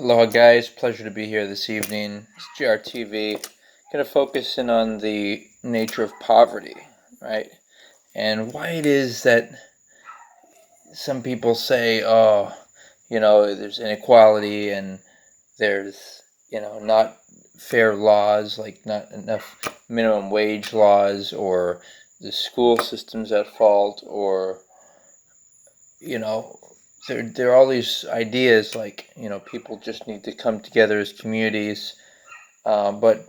Aloha, guys. Pleasure to be here this evening. It's GRTV. Going to focus in on the nature of poverty, right? And why it is that some people say, oh, there's inequality and there's, not fair laws, like not enough minimum wage laws, or the school system's at fault, or, you know, there are all these ideas like, people just need to come together as communities. But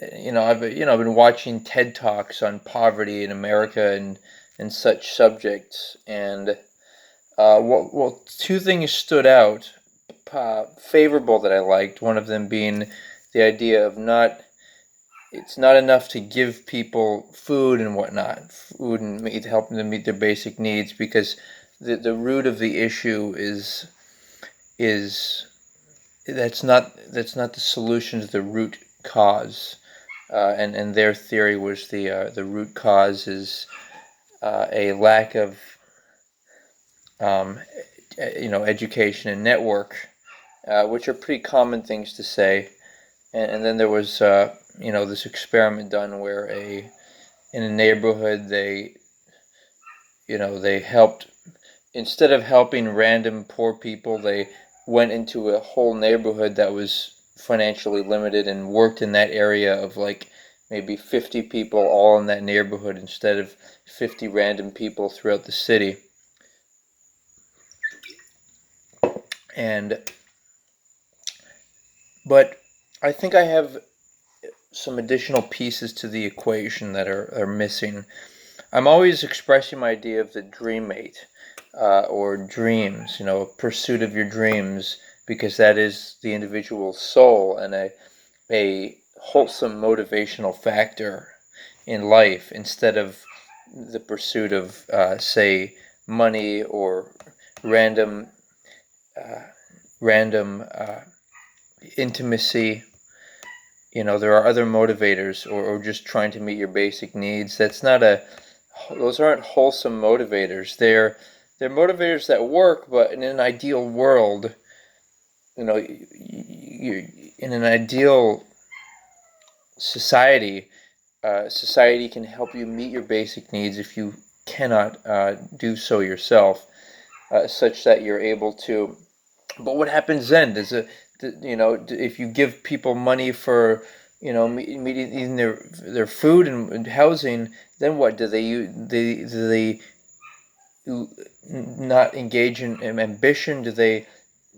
I've been watching TED Talks on poverty in America and such subjects, and two things stood out, favorable, that I liked. One of them being the idea of it's not enough to give people food and whatnot, food and helping them meet their basic needs, because the root of the issue is that's not the solution to the root cause. And their theory was the root cause is a lack of um, education and network, which are pretty common things to say. And then there was this experiment done where in a neighborhood they helped, instead of helping random poor people, they went into a whole neighborhood that was financially limited and worked in that area of like maybe 50 people all in that neighborhood instead of 50 random people throughout the city. And but I think I have some additional pieces to the equation that are missing. I'm always expressing my idea of the dream mate, or dreams, pursuit of your dreams, because that is the individual's soul and a wholesome motivational factor in life, instead of the pursuit of, say, money or random, uh, random intimacy. There are other motivators, or just trying to meet your basic needs. Those aren't wholesome motivators. They're motivators that work, but in an ideal world, in an ideal society, society can help you meet your basic needs if you cannot do so yourself, such that you're able to. But what happens then? If you give people money for, meeting their food and housing, then what do they not engage in ambition? Do they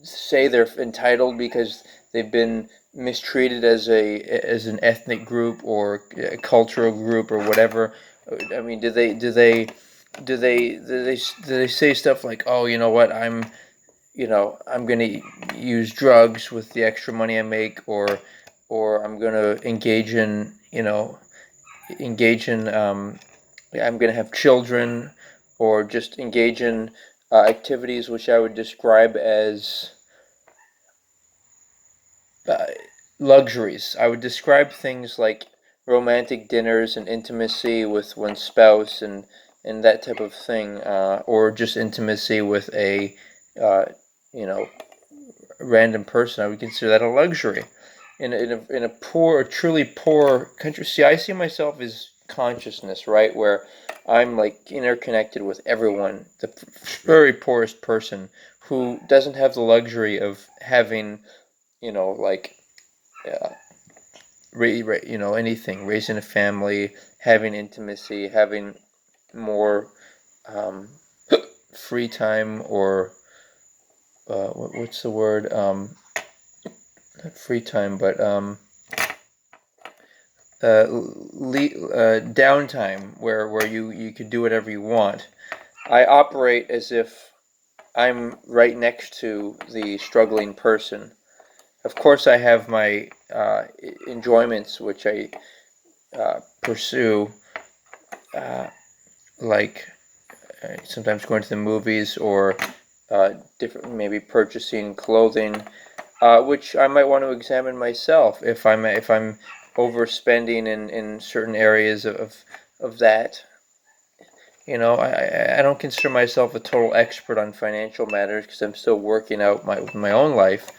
say they're entitled because they've been mistreated as an ethnic group or a cultural group or whatever? I mean, do they say stuff like, oh, you know what, I'm going to use drugs with the extra money I make, or I'm going to I'm going to have children, or just engage in activities which I would describe as uh, luxuries. I would describe things like romantic dinners and intimacy with one's spouse, and that type of thing, or just intimacy with a uh, you know random person. I would consider that a luxury. In a poor, a truly poor country. See, I see myself as consciousness, right, where I'm like interconnected with everyone. The very poorest person who doesn't have the luxury of having, like, uh, anything, raising a family, having intimacy, having more um, free time, or what's the word? Not free time, but downtime, where you could do whatever you want. I operate as if I'm right next to the struggling person. Of course, I have my enjoyments, which I pursue, uh, like sometimes going to the movies, or different, maybe purchasing clothing, which I might want to examine myself if I'm overspending in certain areas of that. I don't consider myself a total expert on financial matters because I'm still working out my own life.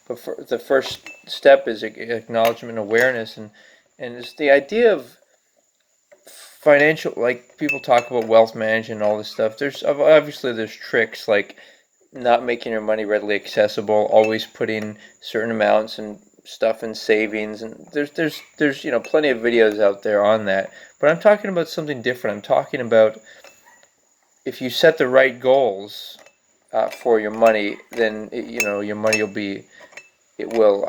But the first step is acknowledgement, awareness, and it's the idea of financial, like people talk about wealth management and all this stuff. There's tricks like not making your money readily accessible, always putting certain amounts and stuff in savings, and there's plenty of videos out there on that. But I'm talking about something different. I'm talking about if you set the right goals for your money, then your money it will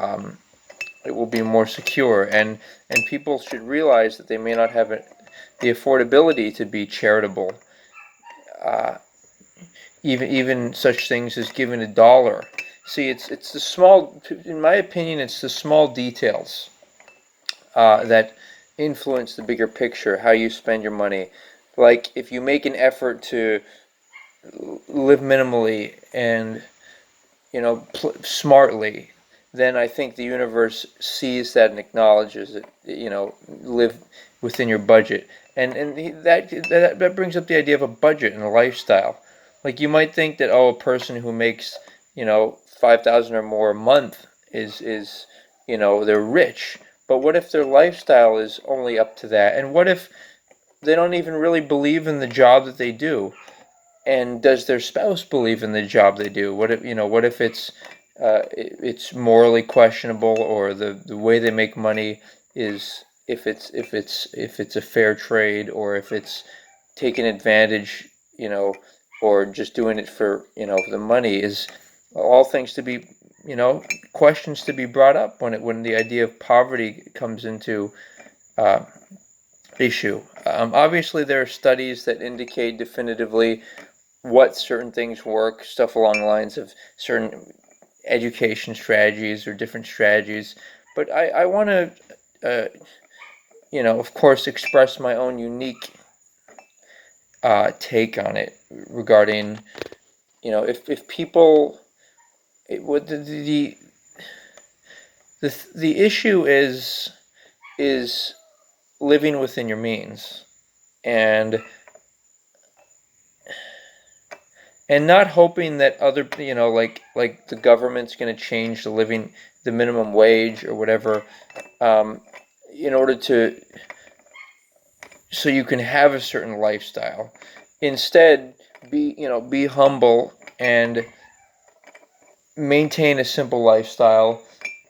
it will be more secure, and people should realize that they may not have the affordability to be charitable. Uh, even such things as giving $1. See, it's the small, in my opinion, it's the small details that influence the bigger picture, how you spend your money. Like if you make an effort to live minimally and smartly, then I think the universe sees that and acknowledges it. Live within your budget, and that brings up the idea of a budget and a lifestyle. Like you might think that a person who makes 5,000 or more a month is they're rich, but what if their lifestyle is only up to that? And what if they don't even really believe in the job that they do? And does their spouse believe in the job they do? What if it's morally questionable, or the way they make money is, if it's a fair trade, or if it's taking advantage, or just doing it for the money, is all things to be questions to be brought up when the idea of poverty comes into uh, issue. Obviously, there are studies that indicate definitively what certain things work, stuff along the lines of certain education strategies or different strategies. But I want to, of course, express my own unique take on it regarding, if people, what the issue is living within your means, and not hoping that other like the government's going to change the minimum wage or whatever, um, in order to so you can have a certain lifestyle. Instead, be humble and maintain a simple lifestyle,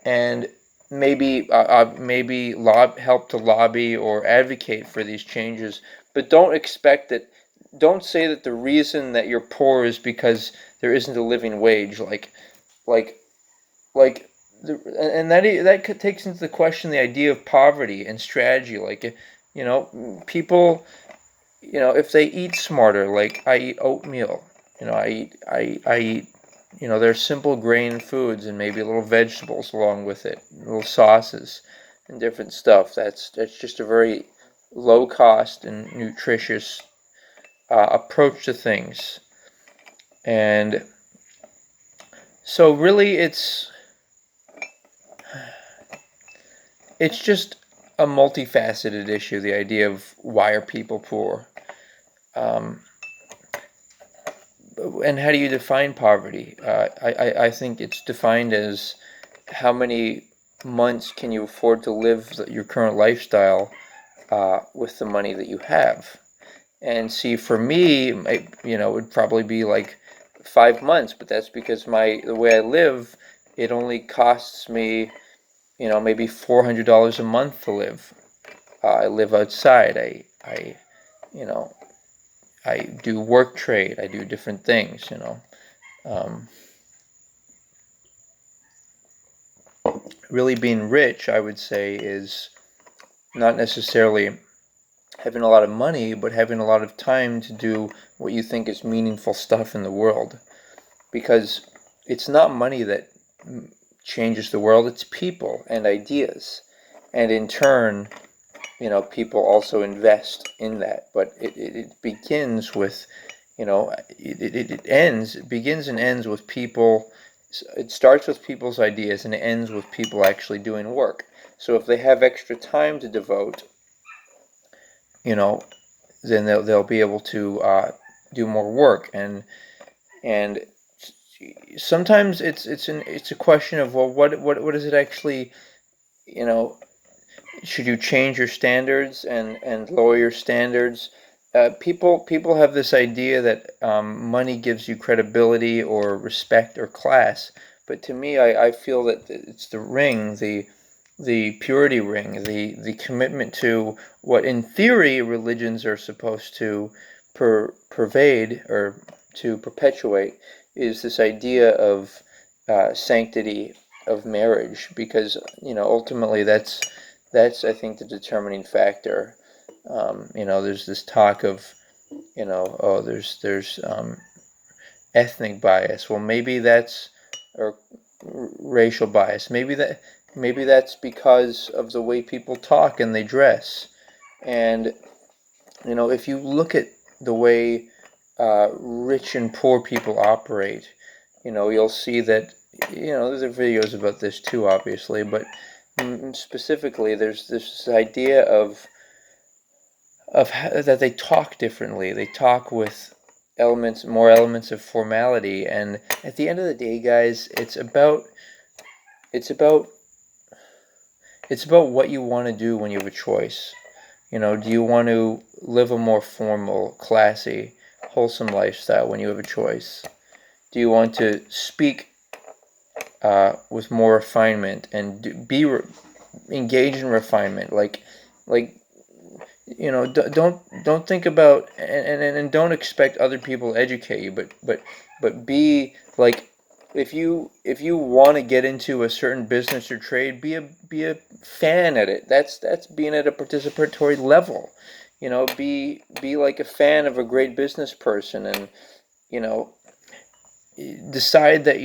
and maybe help to lobby or advocate for these changes. But don't say that the reason that you're poor is because there isn't a living wage. Like like and that takes into the question the idea of poverty and strategy. Like, people, if they eat smarter, like I eat oatmeal, I eat, there's simple grain foods and maybe little vegetables along with it, little sauces and different stuff. That's just a very low cost and nutritious approach to things. And so really it's just a multifaceted issue, the idea of why are people poor. Um, and how do you define poverty? I think it's defined as how many months can you afford to live your current lifestyle with the money that you have. And see, for me, it would probably be like 5 months, but that's because the way I live, it only costs me, maybe $400 a month to live. I live outside. You know, I do work trade. I do different things. Um, really being rich, I would say, is not necessarily having a lot of money, but having a lot of time to do what you think is meaningful stuff in the world. Because it's not money that changes the world, it's people and ideas. And in turn, people also invest in that. But it begins with, it begins and ends with people. It starts with people's ideas and it ends with people actually doing work. So if they have extra time to devote, then they'll be able to do more work, and sometimes it's a question of, well, what is it actually, you know, should you change your standards and lower your standards? People have this idea that money gives you credibility or respect or class, but to me, I feel that it's the ring, the purity ring, the commitment to what in theory religions are supposed to pervade or to perpetuate, is this idea of sanctity of marriage, because ultimately that's I think the determining factor. There's this talk of, oh, there's ethnic bias. Well, maybe that's, or racial bias. Maybe that's because of the way people talk and they dress. And if you look at the way rich and poor people operate, you'll see that, there's videos about this too, obviously, but specifically, there's this idea of that they talk differently. They talk with more elements of formality, and at the end of the day, guys, it's about what you want to do when you have a choice. Do you want to live a more formal, classy, wholesome lifestyle when you have a choice? Do you want to speak with more refinement and engage in refinement? Like don't think about, and don't expect other people to educate you, but be like, if you want to get into a certain business or trade, be a fan at it. That's being at a participatory level. Be like a fan of a great business person, and you know decide that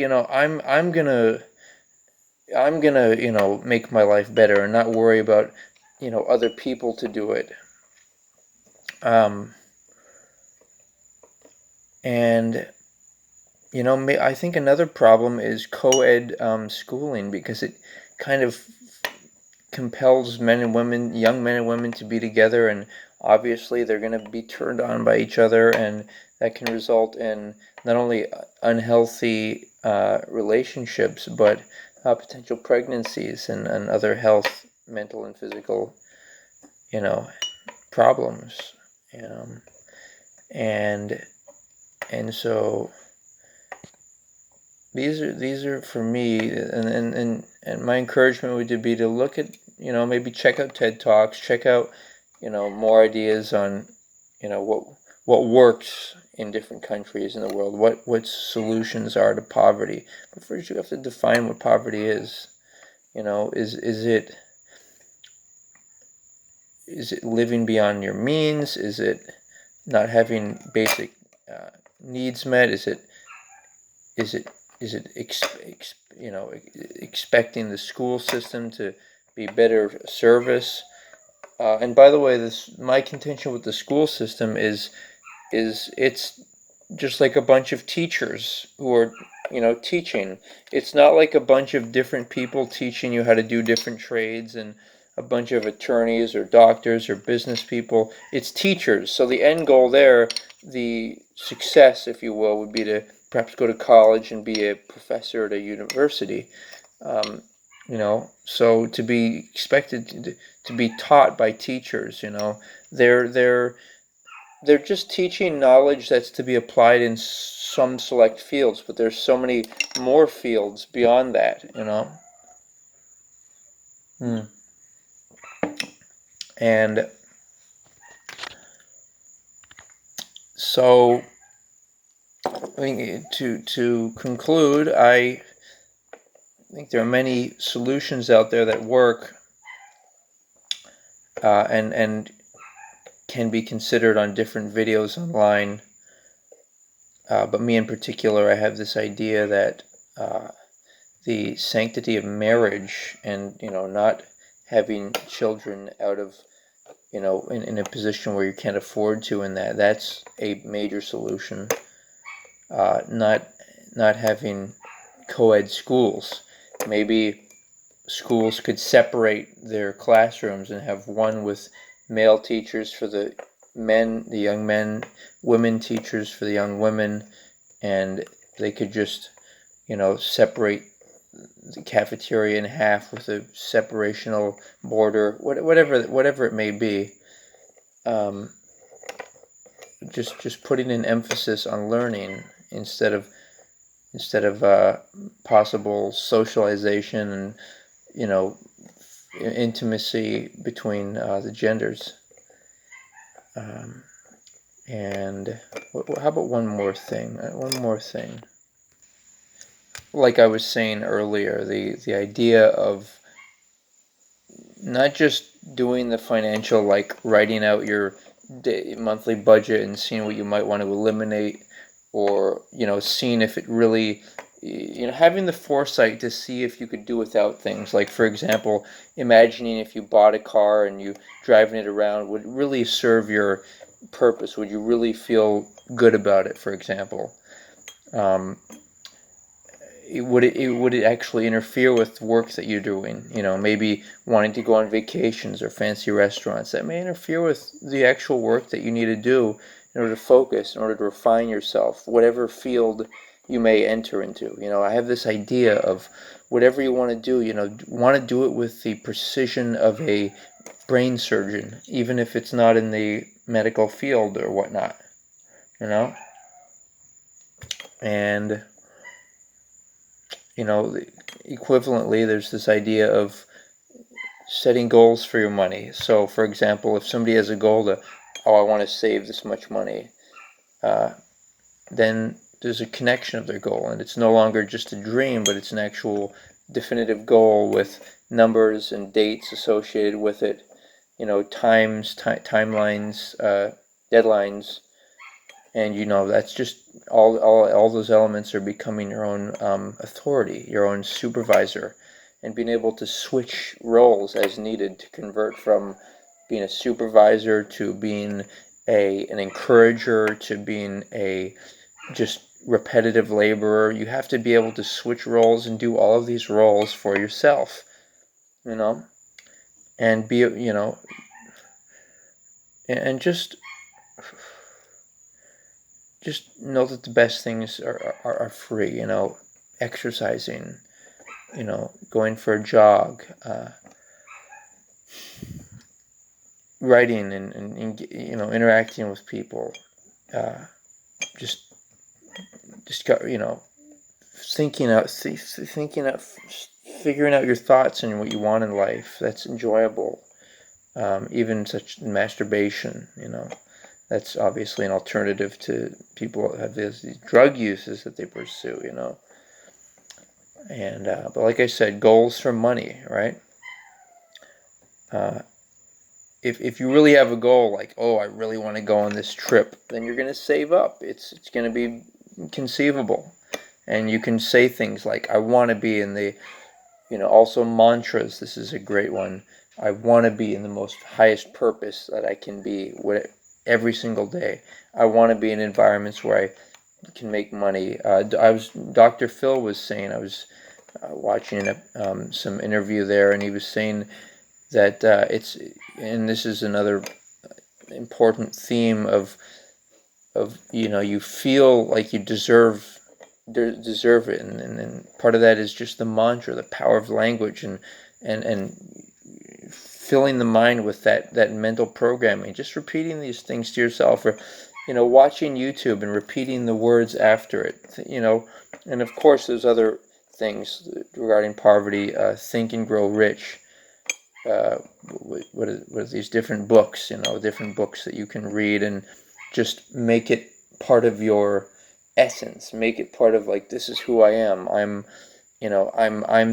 I'm gonna make my life better and not worry about other people to do it. And I think another problem is co-ed schooling, because it kind of compels young men and women, to be together, and obviously they're going to be turned on by each other, and that can result in not only unhealthy relationships, but potential pregnancies and other health, mental and physical, problems. And and so these are for me, and my encouragement would be to look at, maybe check out TED Talks, check out more ideas on what works in different countries in the world, what solutions are to poverty. But first you have to define what poverty is. Is it living beyond your means? Is it not having basic needs met? Is it expecting the school system to be better service? And by the way, my contention with the school system is it's just like a bunch of teachers who are teaching. It's not like a bunch of different people teaching you how to do different trades, and a bunch of attorneys or doctors or business people. It's teachers. So the end goal there, the success, if you will, would be to perhaps go to college and be a professor at a university. So to be expected to be taught by teachers, they're just teaching knowledge that's to be applied in some select fields, but there's so many more fields beyond that. And so, I mean, to conclude, I think there are many solutions out there that work, and can be considered on different videos online. But me in particular, I have this idea that the sanctity of marriage, and not having children out of in a position where you can't afford to, and that's a major solution. Not having co-ed schools. Maybe schools could separate their classrooms and have one with male teachers for the men, the young men, women teachers for the young women, and they could just separate the cafeteria in half with a separational border, whatever it may be. Just putting an emphasis on learning instead of possible socialization and intimacy between the genders. And how about one more thing? Like I was saying earlier, the idea of not just doing the financial, like writing out your monthly budget and seeing what you might want to eliminate, or seeing if it really, having the foresight to see if you could do without things. Like, for example, imagining if you bought a car and you driving it around, would it really serve your purpose? Would you really feel good about it, for example? um, would it actually interfere with work that you're doing? Maybe wanting to go on vacations or fancy restaurants, that may interfere with the actual work that you need to do in order to focus, in order to refine yourself, whatever field you may enter into. I have this idea of whatever you want to do, want to do it with the precision of a brain surgeon, even if it's not in the medical field or whatnot. And equivalently, there's this idea of setting goals for your money. So, for example, if somebody has a goal to, I want to save this much money, then there's a connection of their goal, and it's no longer just a dream, but it's an actual definitive goal with numbers and dates associated with it, timelines, deadlines, and that's just all those elements are becoming your own authority, your own supervisor, and being able to switch roles as needed to convert from being a supervisor to being an encourager to being a just repetitive laborer. You have to be able to switch roles and do all of these roles for yourself, and be, and just know that the best things are free. Exercising, going for a jog, writing, and interacting with people, just thinking out, figuring out your thoughts and what you want in life. That's enjoyable. Even such masturbation, that's obviously an alternative to people have these drug uses that they pursue, And but like I said, goals for money, right? If you really have a goal, like, I really want to go on this trip, then you're going to save up. It's going to be conceivable, and you can say things like, I want to be in the, also mantras. This is a great one. I want to be in the most highest purpose that I can be every single day. I want to be in environments where I can make money. Dr. Phil was saying, I was watching some interview there, and he was saying that and this is another important theme of you feel like you deserve it, and part of that is just the mantra, the power of language, and filling the mind with that mental programming, just repeating these things to yourself, or watching YouTube and repeating the words after it, and of course there's other things regarding poverty. Think and Grow Rich. What are these different books, different books that you can read and just make it part of your essence, make it part of, like, this is who I am. I'm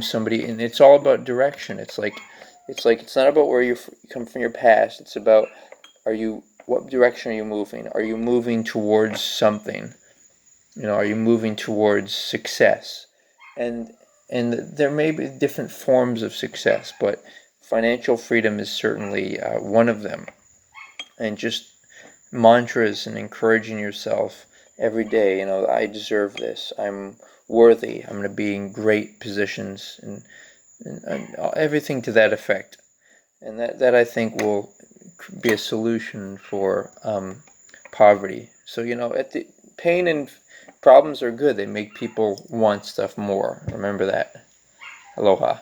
somebody, and it's all about direction. It's not about where you come from, your past. It's about, what direction are you moving? Are you moving towards something? Are you moving towards success? And there may be different forms of success, but financial freedom is certainly one of them. And just mantras and encouraging yourself every day. I deserve this. I'm worthy. I'm going to be in great positions, and everything to that effect. And that I think will be a solution for poverty. So at the pain and Problems are good. They make people want stuff more. Remember that. Aloha.